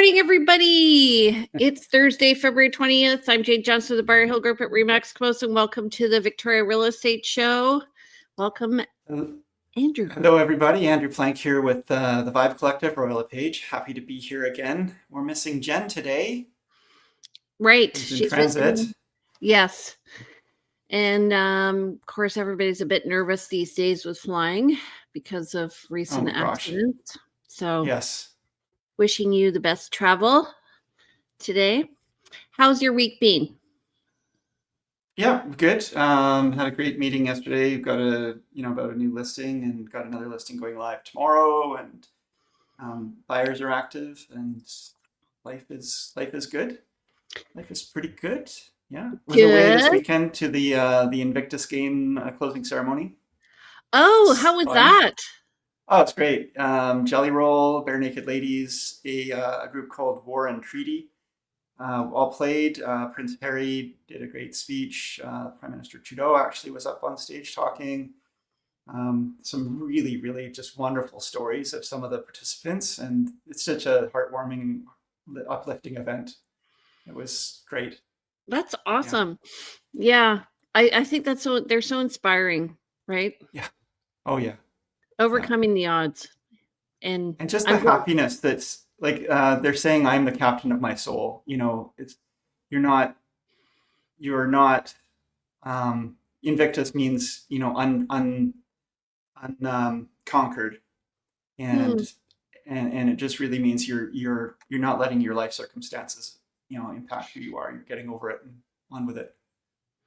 morning, everybody. It's Thursday, February 20th. I'm Jane Johnston of the Bar Hill Group at RE/MAX Coast, and welcome to the Victoria Real Estate Show. Welcome, Andrew. Hello, everybody. Andrew Plank here with the Vibe Collective, or LePage. Happy to be here again. We're missing Jen today. Right. She's in transit. Yes. And of course, everybody's a bit nervous these days with flying because of recent accidents. So yes. Wishing you the best travel today. How's your week been? Yeah, good. Had a great meeting yesterday. Got about a new listing, and got another listing going live tomorrow. And buyers are active, and life is good. Life is pretty good. Yeah, was away this weekend to the Invictus game closing ceremony. Oh, how was that? Oh, it's great. Jelly Roll, Bare Naked Ladies, a group called War and Treaty, all played. Prince Harry did a great speech. Prime Minister Trudeau actually was up on stage talking. Some really, really just wonderful stories of some of the participants, and it's such a heartwarming, uplifting event. It was great. That's awesome. Yeah. I think they're so inspiring, right? Yeah. Oh, yeah. Overcoming the odds. And just the happiness that's like, they're saying, I'm the captain of my soul. You're not, Invictus means, unconquered. And it just really means you're not letting your life circumstances, impact who you are. You're getting over it and on with it.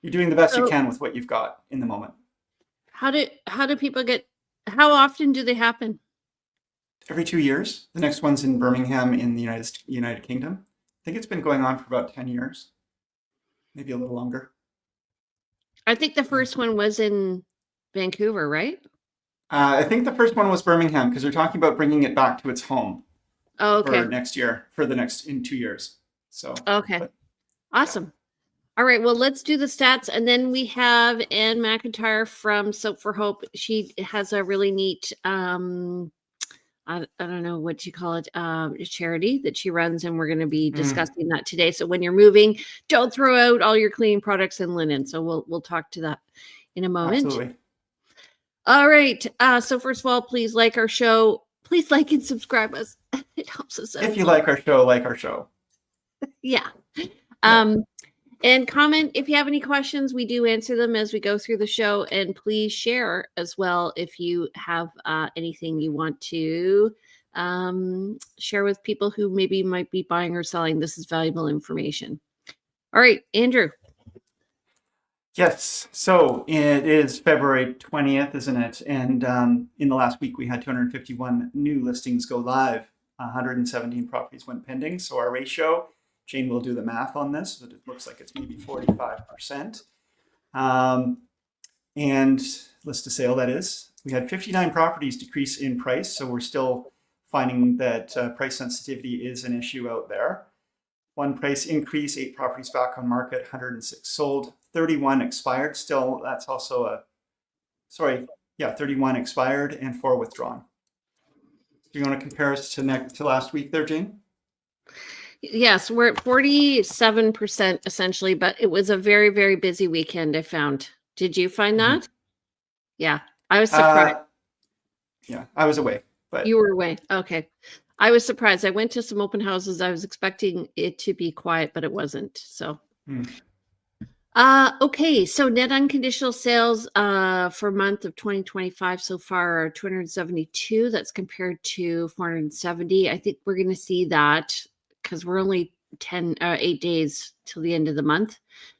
You're doing the best you can with what you've got in the moment. How often do they happen? Every 2 years. The next one's in Birmingham in the United Kingdom. I think it's been going on for about 10 years, maybe a little longer. I think the first one was in Vancouver, right? I think the first one was Birmingham, because they're talking about bringing it back to its home. Oh, okay. For next year, in 2 years. So okay, awesome. Yeah. All right, well, let's do the stats, and then we have Ann McIntyre from Soap for Hope. She has a really neat, I don't know what you call it, charity that she runs, and we're going to be discussing that today. So when you're moving, don't throw out all your cleaning products and linen. So we'll talk to that in a moment. Absolutely. All right. So first of all, please like our show. Please like and subscribe us. It helps us out. If you like our show, like our show. Yeah. And comment if you have any questions. We do answer them as we go through the show. And please share as well if you have anything you want to share with people who maybe might be buying or selling. This is valuable information. All right, Andrew. Yes. So it is February 20th, isn't it? And in the last week, we had 251 new listings go live. 117 properties went pending. So our ratio, Jane will do the math on this, but it looks like it's maybe 45%. And list to sale, that is. We had 59 properties decrease in price, so we're still finding that price sensitivity is an issue out there. One price increase, 8 properties back on market, 106 sold, 31 expired. Still, that's also 31 expired and 4 withdrawn. Do you want to compare us to last week there, Jane? Yes, we're at 47% essentially, but it was a very, very busy weekend, I found. Did you find that? Yeah, I was surprised. Yeah, I was away. But you were away. Okay. I was surprised. I went to some open houses. I was expecting it to be quiet, but it wasn't. So, okay. So net unconditional sales for month of 2025 so far are 272. That's compared to 470. I think we're going to see that because we're only 8 days till the end of the month.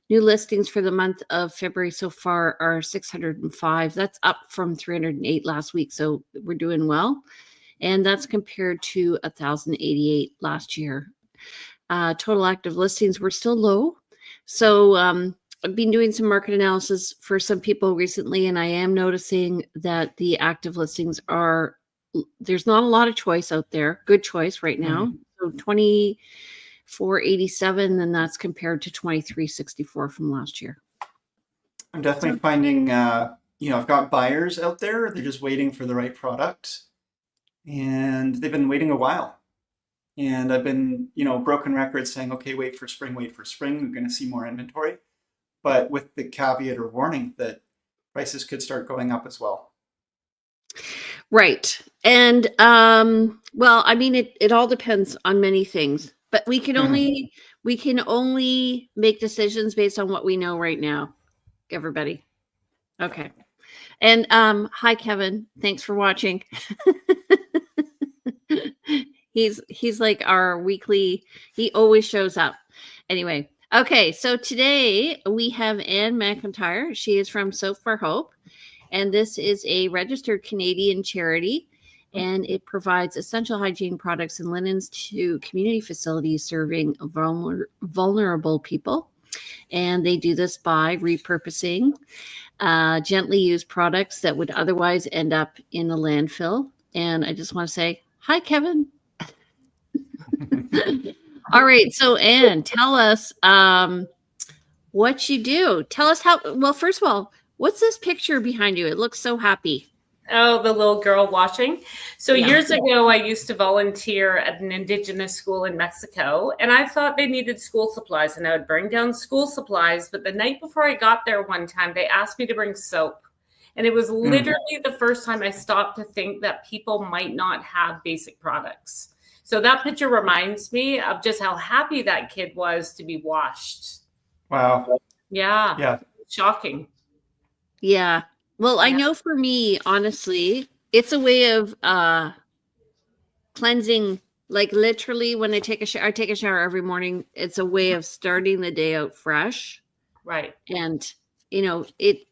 New listings for the month of February so far are 605. That's up from 308 last week. So we're doing well. And that's compared to 1,088 last year. Total active listings were still low. So I've been doing some market analysis for some people recently, and I am noticing that the active listings there's not a lot of choice out there. Good choice right now. So 2487, and that's compared to 2364 from last year. I'm definitely finding, I've got buyers out there. They're just waiting for the right product. And they've been waiting a while. And I've been, broken records saying, okay, wait for spring, wait for spring. We're going to see more inventory, but with the caveat or warning that prices could start going up as well. Right. And well, I mean it all depends on many things, but we can only make decisions based on what we know right now. Everybody. Okay. And hi Kevin. Thanks for watching. He's like our weekly, he always shows up. Anyway, okay, so today we have Anne McIntyre. She is from Soap for Hope, and this is a registered Canadian charity, and it provides essential hygiene products and linens to community facilities serving vulnerable people. And they do this by repurposing gently used products that would otherwise end up in a landfill. And I just want to say, hi, Kevin. All right. So, Anne, tell us what you do. Tell us how. Well, first of all, what's this picture behind you? It looks so happy. Oh, the little girl washing. So years ago, I used to volunteer at an indigenous school in Mexico, and I thought they needed school supplies, and I would bring down school supplies. But the night before I got there one time, they asked me to bring soap. And it was literally the first time I stopped to think that people might not have basic products. So that picture reminds me of just how happy that kid was to be washed. Wow. Yeah. Yeah. Shocking. Yeah. Well, I know for me, honestly, it's a way of cleansing. Like literally when I take a shower every morning. It's a way of starting the day out fresh. Right. And, it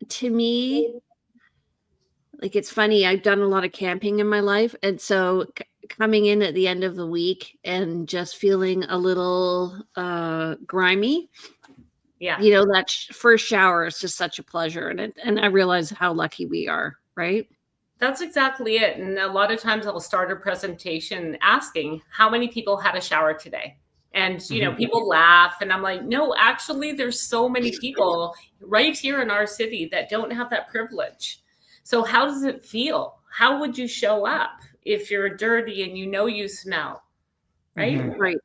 to me, like, it's funny. I've done a lot of camping in my life. And so coming in at the end of the week and just feeling a little grimy. Yeah. That first shower is just such a pleasure. And I realize how lucky we are, right? That's exactly it. And a lot of times I'll start a presentation asking how many people had a shower today. And, people laugh and I'm like, no, actually, there's so many people right here in our city that don't have that privilege. So how does it feel? How would you show up if you're dirty and you smell? Right? Right.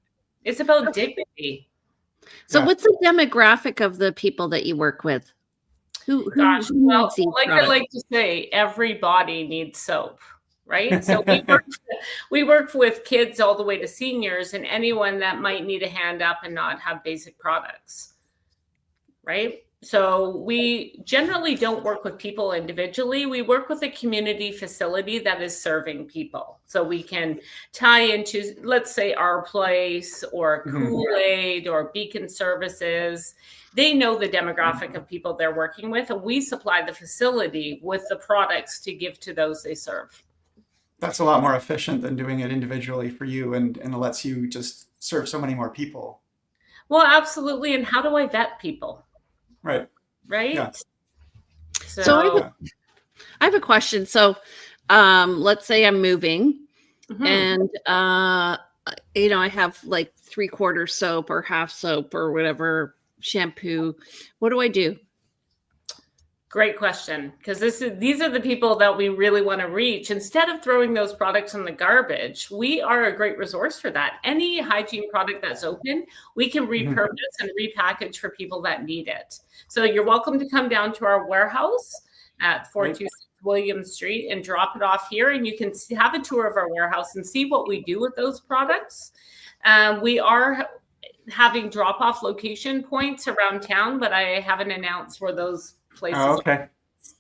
It's about dignity. So what's the demographic of the people that you work with? Who Gosh, well, needs these like products? I like to say, everybody needs soap, right? So we work with kids all the way to seniors and anyone that might need a hand up and not have basic products, right? So we generally don't work with people individually. We work with a community facility that is serving people. So we can tie into, let's say, Our Place or Kool-Aid or Beacon Services. They know the demographic of people they're working with, and we supply the facility with the products to give to those they serve. That's a lot more efficient than doing it individually for you, and it lets you just serve so many more people. Well, absolutely. And how do I vet people? Right. Right. Yeah. So I have a question. So let's say I'm moving and I have like 3/4 soap or half soap or whatever shampoo. What do I do? Great question, because these are the people that we really want to reach. Instead of throwing those products in the garbage, we are a great resource for that. Any hygiene product that's open, we can repurpose and repackage for people that need it. So you're welcome to come down to our warehouse at 426 William Street and drop it off here, and you can have a tour of our warehouse and see what we do with those products. We are having drop-off location points around town, but I haven't announced where those places. Oh, okay.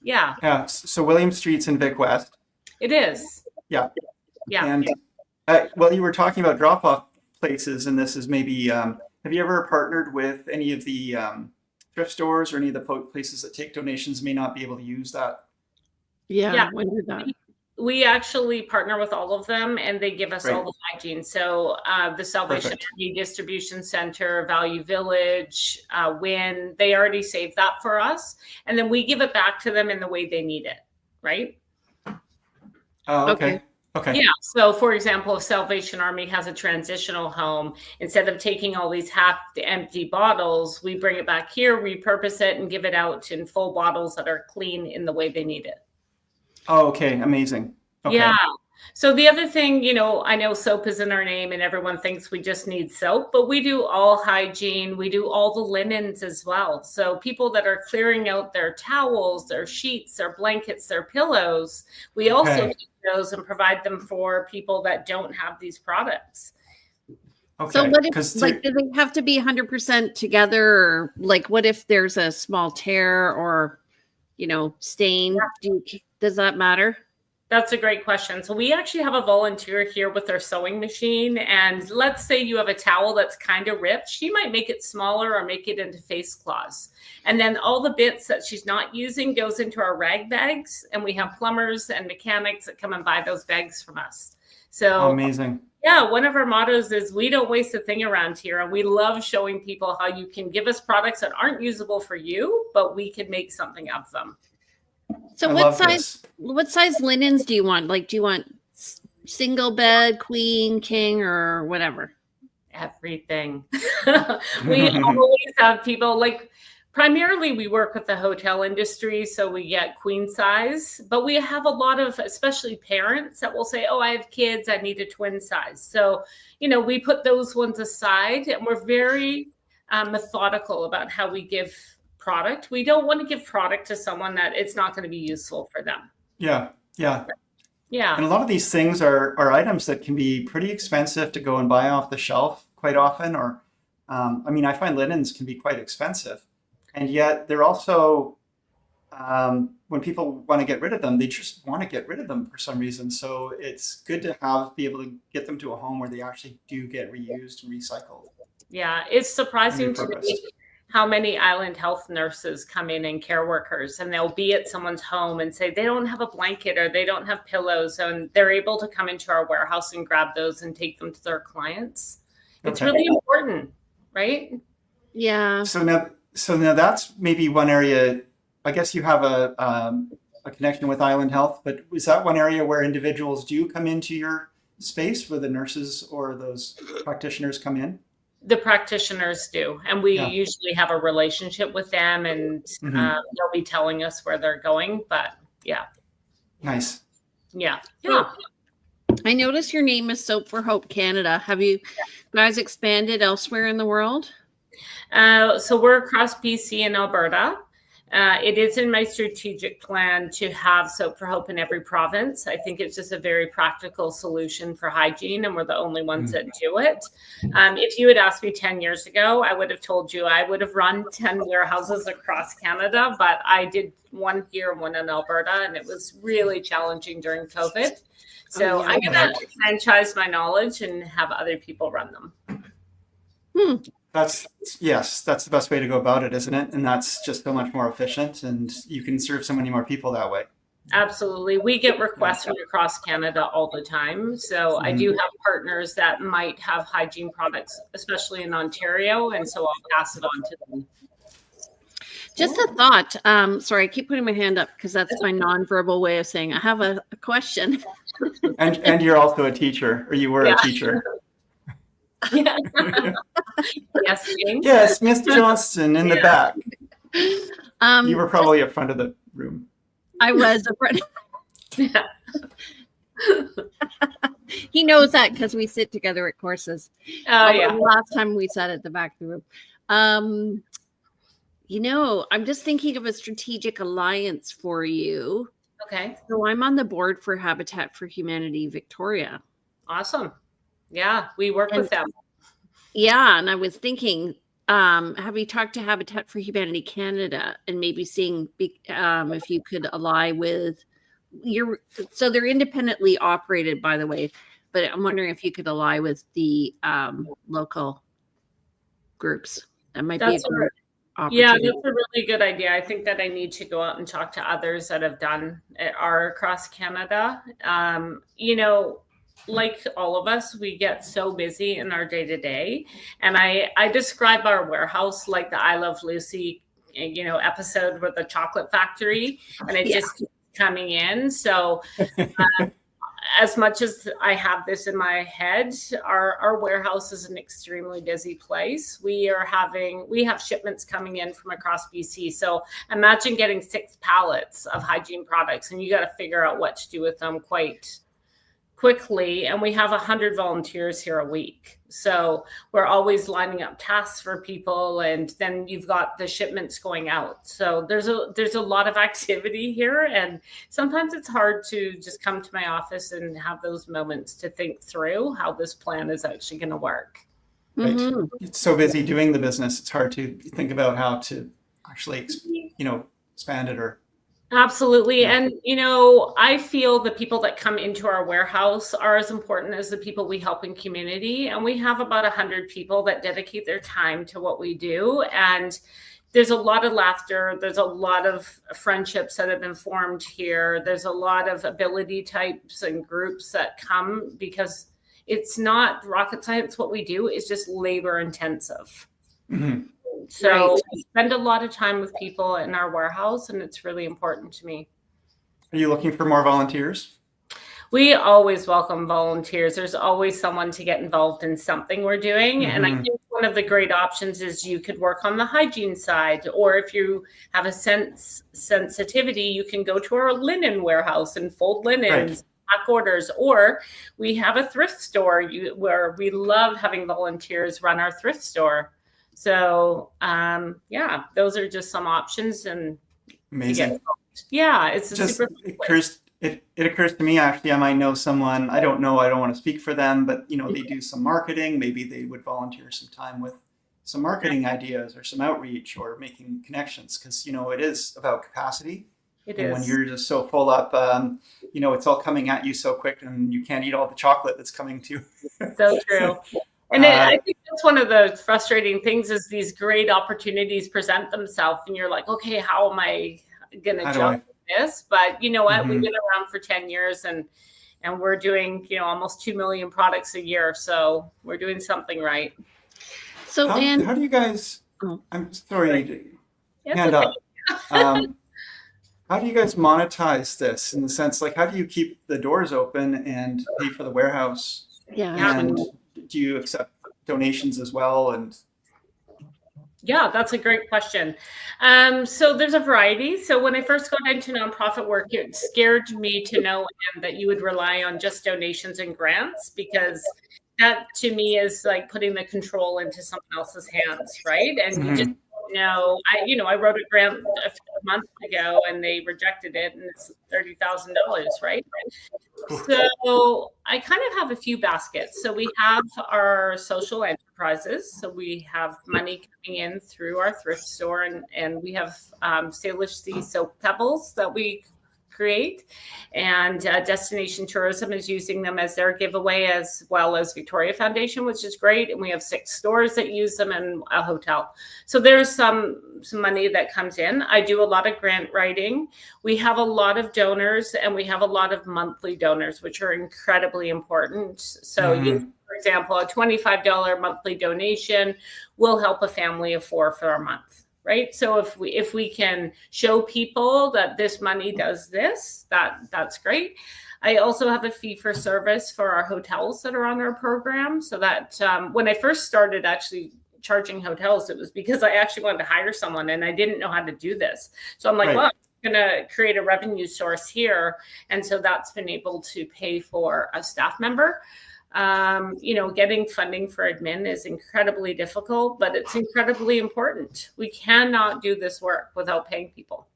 Yeah. Yeah. So William Street's in Vic West. It is. Yeah. Yeah. And well, you were talking about drop-off places, and this is maybe. Have you ever partnered with any of the thrift stores or any of the places that take donations may not be able to use that? Yeah. When did that? We actually partner with all of them, and they give us all the hygiene. So the Salvation Army Distribution Center, Value Village, Win, they already saved that for us. And then we give it back to them in the way they need it, right? Oh, okay. Okay. Yeah. So, for example, if Salvation Army has a transitional home, instead of taking all these half-empty bottles, we bring it back here, repurpose it, and give it out in full bottles that are clean in the way they need it. Oh, okay. Amazing. Okay. Yeah. So the other thing, I know soap is in our name and everyone thinks we just need soap, but we do all hygiene. We do all the linens as well. So people that are clearing out their towels, their sheets, their blankets, their pillows, we also keep those and provide them for people that don't have these products. Okay. So what if, like, do they have to be 100% together, or like, what if there's a small tear or, stain? Does that matter? That's a great question. So we actually have a volunteer here with our sewing machine. And let's say you have a towel that's kind of ripped. She might make it smaller or make it into face cloths. And then all the bits that she's not using goes into our rag bags. And we have plumbers and mechanics that come and buy those bags from us. So amazing. Yeah, one of our mottos is we don't waste a thing around here. And we love showing people how you can give us products that aren't usable for you, but we can make something of them. So what size linens do you want? Like, do you want single bed, queen, king, or whatever? Everything. We always have people, like, primarily we work with the hotel industry, so we get queen size, but we have a lot of, especially parents, that will say, oh, I have kids, I need a twin size. So, we put those ones aside, and we're very methodical about how we give product. We don't want to give product to someone that it's not going to be useful for them. Yeah. And a lot of these things are items that can be pretty expensive to go and buy off the shelf quite often, or I find linens can be quite expensive, and yet they're also when people want to get rid of them, they just want to get rid of them for some reason. So it's good to be able to get them to a home where they actually do get reused and recycled. Yeah, it's surprising to me how many Island Health nurses come in and care workers, and they'll be at someone's home and say they don't have a blanket or they don't have pillows, and they're able to come into our warehouse and grab those and take them to their clients. It's really important, right? Yeah. So now that's maybe one area. I guess you have a connection with Island Health, but is that one area where individuals do come into your space, where the nurses or those practitioners come in? The practitioners do, and we usually have a relationship with them, and they'll be telling us where they're going. But nice. Yeah. I noticed your name is Soap for Hope Canada. Have you guys expanded elsewhere in the world? So we're across BC and Alberta. It is in my strategic plan to have Soap for Hope in every province. I think it's just a very practical solution for hygiene, and we're the only ones that do it. If you had asked me 10 years ago, I would have told you I would have run 10 warehouses across Canada, but I did one here and one in Alberta, and it was really challenging during COVID. So I'm going to franchise my knowledge and have other people run them. That's the best way to go about it, isn't it? And that's just so much more efficient, and you can serve so many more people that way. Absolutely. We get requests from across Canada all the time. So I do have partners that might have hygiene products, especially in Ontario. And so I'll pass it on to them. Just a thought. Sorry, I keep putting my hand up because that's my nonverbal way of saying I have a question. And you're also a teacher, or you were a teacher. Yeah. Yes, James. Yes, Miss Johnston in the back. You were probably up front of the room. I was up front. He knows that because we sit together at courses. Last time we sat at the back of the room. I'm just thinking of a strategic alliance for you. Okay. So I'm on the board for Habitat for Humanity Victoria. Awesome. Yeah, we work with them. Yeah, and I was thinking, have you talked to Habitat for Humanity Canada and maybe seeing if you could ally with so they're independently operated, by the way, but I'm wondering if you could ally with the local groups. That might be a great opportunity. Yeah, that's a really good idea. I think that I need to go out and talk to others that are across Canada. Like all of us, we get so busy in our day-to-day. And I describe our warehouse like the I Love Lucy, episode with the chocolate factory, and it just keeps coming in. So as much as I have this in my head, our warehouse is an extremely busy place. We have shipments coming in from across BC. So imagine getting 6 pallets of hygiene products, and you got to figure out what to do with them quite quickly, and we have 100 volunteers here a week. So we're always lining up tasks for people, and then you've got the shipments going out. So there's a lot of activity here, and sometimes it's hard to just come to my office and have those moments to think through how this plan is actually going to work. Right. Mhm. It's so busy doing the business, it's hard to think about how to actually, expand it or. Absolutely. Yeah. And, I feel the people that come into our warehouse are as important as the people we help in community. And we have about 100 people that dedicate their time to what we do. And there's a lot of laughter. There's a lot of friendships that have been formed here. There's a lot of ability types and groups that come because it's not rocket science. What we do is just labor intensive. Mhm. So Right. I spend a lot of time with people in our warehouse, and it's really important to me. Are you looking for more volunteers? We always welcome volunteers. There's always someone to get involved in something we're doing. And I Mhm. think one of the great options is you could work on the hygiene side, or if you have a sensitivity, you can go to our linen warehouse and fold linens, back orders, or we have a thrift store where we love having volunteers run our thrift store. So those are just some options, and Amazing. it's a Just super it place. occurs to me, actually, I might know someone. I don't know. I don't want to speak for them, but they do some marketing. Maybe they would volunteer some time with some marketing ideas or some outreach or making connections, because it is about capacity. It And when is. you're just so full up, it's all coming at you so quick, and you can't eat all the chocolate that's coming to. So true. And I think that's one of the frustrating things is these great opportunities present themselves, and you're like, okay, how am I going to How do jump this? But you know what? Mhm. We've been around for 10 years, and we're doing almost 2 million products a year, so we're doing something right. So, How Anne, do you guys? oh, I'm sorry. It's Hand okay. up. How do you guys monetize this in the sense, like, how do you keep the doors open and pay for the warehouse? yeah, And do you accept donations as well? And Yeah, that's a great question. So there's a variety. So when I first got into nonprofit work, it scared me to know that you would rely on just donations and grants, because that to me is like putting the control into someone else's hands, right? And you just Mhm. don't know. I wrote a grant a month ago, and they rejected it, and it's $30,000, right? So I kind of have a few baskets. So we have our social enterprises. So we have money coming in through our thrift store, and we have Salish Sea soap pebbles that we create, and Destination Tourism is using them as their giveaway, as well as Victoria Foundation, which is great. And we have 6 stores that use them and a hotel. So there's some money that comes in. I do a lot of grant writing. We have a lot of donors, and we have a lot of monthly donors, which are incredibly important. So for example, a $25 monthly donation will help a family of 4 for a month. Right. So if we can show people that this money does this, that's great. I also have a fee for service for our hotels that are on our program. So that when I first started actually charging hotels, it was because I actually wanted to hire someone, and I didn't know how to do this. So I'm like, Right. well, I'm going to create a revenue source here. And so that's been able to pay for a staff member. Getting funding for admin is incredibly difficult, but it's incredibly important. We cannot do this work without paying people.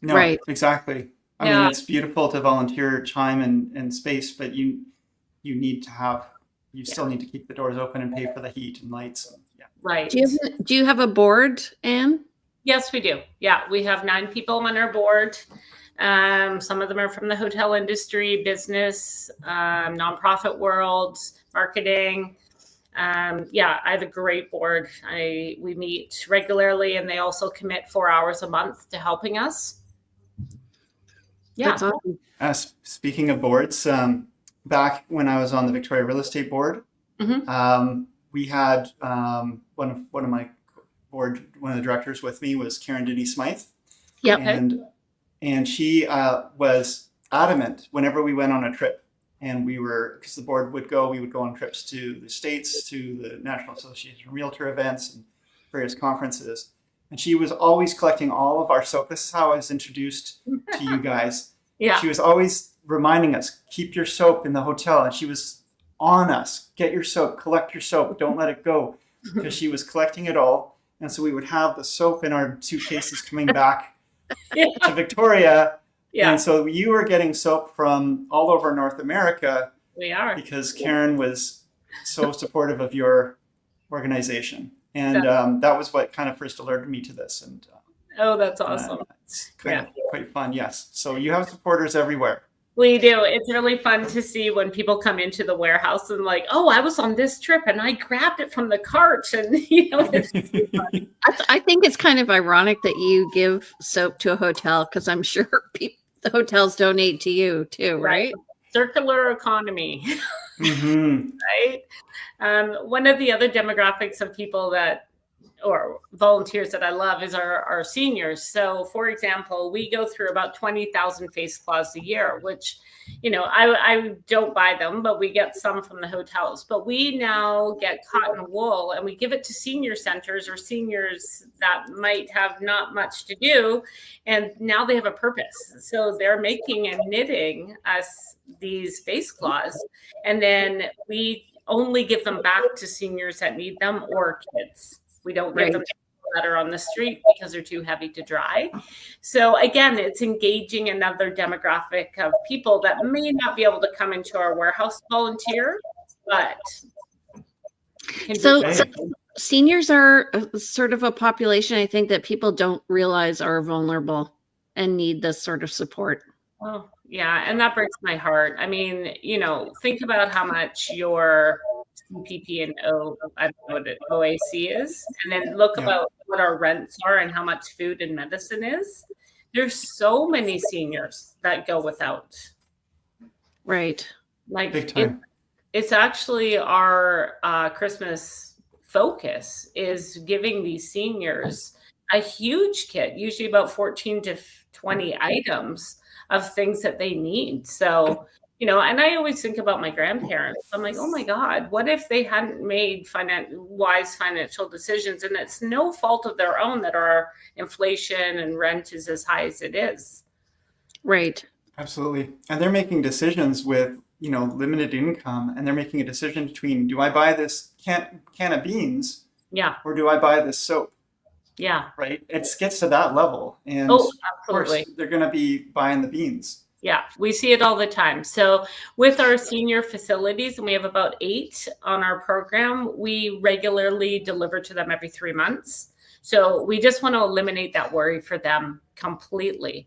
No, right. exactly. I mean, it's beautiful to volunteer time and space, but you need to have, you still need to keep the doors open and pay for the heat and lights. And, yeah. Right. Do you have a board, Anne? Yes, we do. Yeah, we have 9 people on our board. Some of them are from the hotel industry, business, nonprofit world, marketing. I have a great board. We meet regularly, and they also commit 4 hours a month to helping us. Yeah. That's awesome. Speaking of boards, back when I was on the Victoria Real Estate Board, we had one of my board, one of the directors with me was Karen Denise Smythe. Yep. And she was adamant whenever we went on a trip, and because the board would go, we would go on trips to the States, to the National Association of Realtor events and various conferences. And she was always collecting all of our soap. This is how I was introduced to you guys. Yeah. She was always reminding us, keep your soap in the hotel. And she was on us, get your soap, collect your soap, don't let it go, because she was collecting it all. And so we would have the soap in our suitcases coming back to Victoria. And so you were getting soap from all over North America. We are. Because Karen was so supportive of your organization. And that was what kind of first alerted me to this. And oh, that's awesome. It's quite fun, yes. So you have supporters everywhere. We do. It's really fun to see when people come into the warehouse and like, oh, I was on this trip and I grabbed it from the cart. And, it's really fun. I think it's kind of ironic that you give soap to a hotel, because I'm sure the hotels donate to you too, right? Circular economy, right? One of the other demographics of people or volunteers that I love is our seniors. So, for example, we go through about 20,000 face cloths a year, which, I don't buy them, but we get some from the hotels. But we now get cotton wool and we give it to senior centers or seniors that might have not much to do. And now they have a purpose. So they're making and knitting us these face cloths. And then we only give them back to seniors that need them or kids. We don't give them to people that are on the street because they're too heavy to dry. So again, it's engaging another demographic of people that may not be able to come into our warehouse to volunteer, but so seniors are sort of a population, I think, that people don't realize are vulnerable and need this sort of support. Oh, yeah. And that breaks my heart. I mean, think about how much your CPP and I don't know what OAC is, and then look about what our rents are and how much food and medicine is. There's so many seniors that go without. Right. Like big time. It's actually our Christmas focus is giving these seniors a huge kit, usually about 14 to 20 items of things that they need. So, and I always think about my grandparents. I'm like, oh my God, what if they hadn't made wise financial decisions? And it's no fault of their own that our inflation and rent is as high as it is. Right. Absolutely. And they're making decisions with, limited income, and they're making a decision between, do I buy this can of beans? Yeah. Or do I buy this soap? Yeah. Right. It gets to that level. And absolutely. Of course, they're going to be buying the beans. Yeah, we see it all the time. So with our senior facilities, and we have about 8 on our program, we regularly deliver to them every 3 months. So we just want to eliminate that worry for them completely.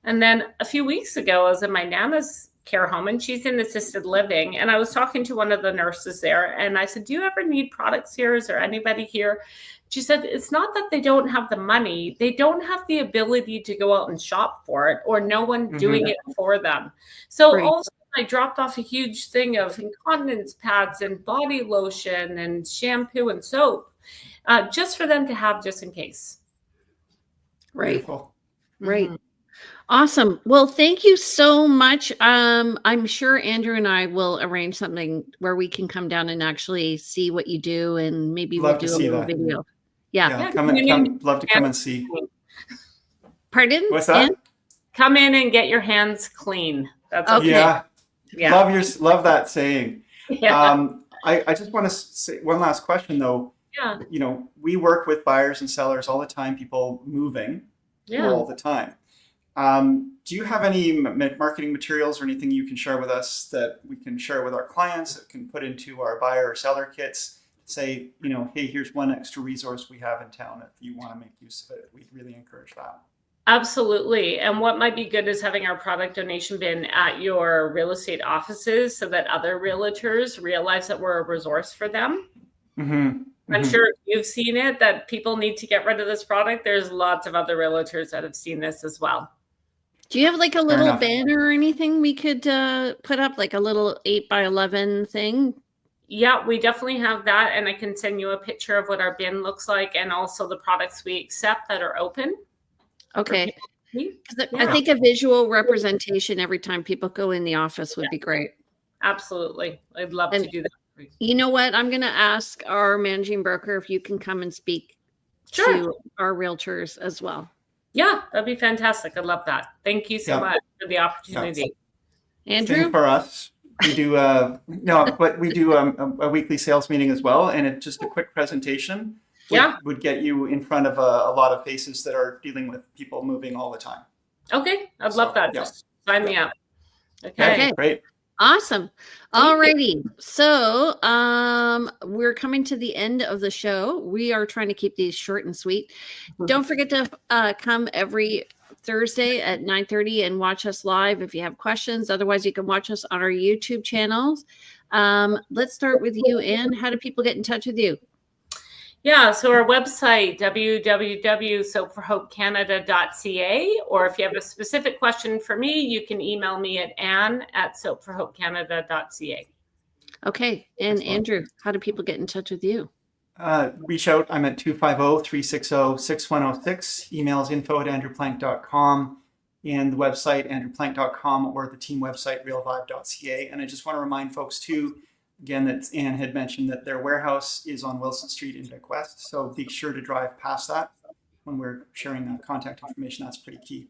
And then a few weeks ago, I was in my Nana's care home, and she's in assisted living. And I was talking to one of the nurses there, and I said, do you ever need products here? Is there anybody here? She said, it's not that they don't have the money. They don't have the ability to go out and shop for it, or no one doing it for them. So all of a sudden I dropped off a huge thing of incontinence pads and body lotion and shampoo and soap, just for them to have just in case. Right. Beautiful. Right. Awesome. Well, thank you so much. I'm sure Andrew and I will arrange something where we can come down and actually see what you do, and maybe we'll do a little video. Yeah. Love to come and see. Pardon? What's that? Come in and get your hands clean. That's okay. Yeah. Love that saying. Yeah. I just want to say one last question though. Yeah. We work with buyers and sellers all the time, people moving all the time. Do you have any marketing materials or anything you can share with us that we can share with our clients that can put into our buyer or seller kits? Say, hey, here's one extra resource we have in town. If you want to make use of it, we really encourage that. Absolutely. And what might be good is having our product donation bin at your real estate offices so that other realtors realize that we're a resource for them. I'm sure you've seen it, that people need to get rid of this product. There's lots of other realtors that have seen this as well. Do you have like a little banner or anything we could put up, like a little 8x11 thing? Yeah, we definitely have that. And I can send you a picture of what our bin looks like, and also the products we accept that are open. Okay. I think a visual representation every time people go in the office would be great. Absolutely. I'd love to do that. You know what? I'm going to ask our managing broker if you can come and speak to our realtors as well. Yeah, that'd be fantastic. I'd love that. Thank you so much for the opportunity. Andrew? Same for us. We do but we do a weekly sales meeting as well, and it's just a quick presentation. Would get you in front of a lot of faces that are dealing with people moving all the time. Okay, I'd love that. Yeah. Just sign me up. Okay. Great. Awesome. Thank Alrighty. So we're coming to the end of the show. We are trying to keep these short and sweet. Don't forget to come every Thursday at 9:30 and watch us live if you have questions. Otherwise, you can watch us on our YouTube channels. Let's start with you, Ann. How do people get in touch with you? Yeah, so our website, www.soapforhopecanada.ca, or if you have a specific question for me, you can email me at ann@soapforhopecanada.ca. Okay. And Andrew, how do people get in touch with you? Reach out. I'm at 250-360-6106. Emails info@andrewplank.com, and the website andrewplank.com, or the team website realvibe.ca. And I just want to remind folks too, again, that Anne had mentioned that their warehouse is on Wilson Street in Vic West. So be sure to drive past that when we're sharing contact information. That's pretty key.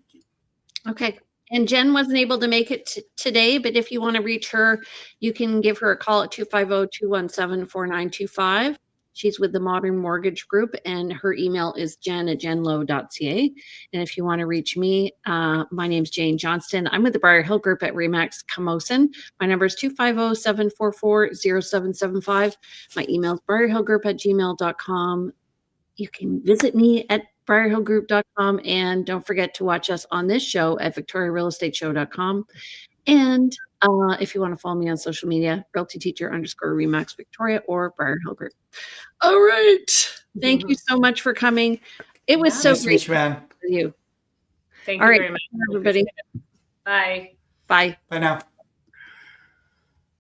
Okay. And Jen wasn't able to make it today, but if you want to reach her, you can give her a call at 250-217-4925. She's with the Modern Mortgage Group, and her email is jen@jenlow.ca. And if you want to reach me, my name's Jane Johnston. I'm with the Briar Hill Group at Remax Camosun. My number is 250-744-0775. My email is briarhillgroup@gmail.com. You can visit me at briarhillgroup.com, and don't forget to watch us on this show at victoriarealestateshow.com. And if you want to follow me on social media, realtyteacher_Remax Victoria or Briar Hill Group. All right. Thank you so much for coming. It was so great to meet you. Thank All you right, very much, everybody. Bye. Bye. Bye now.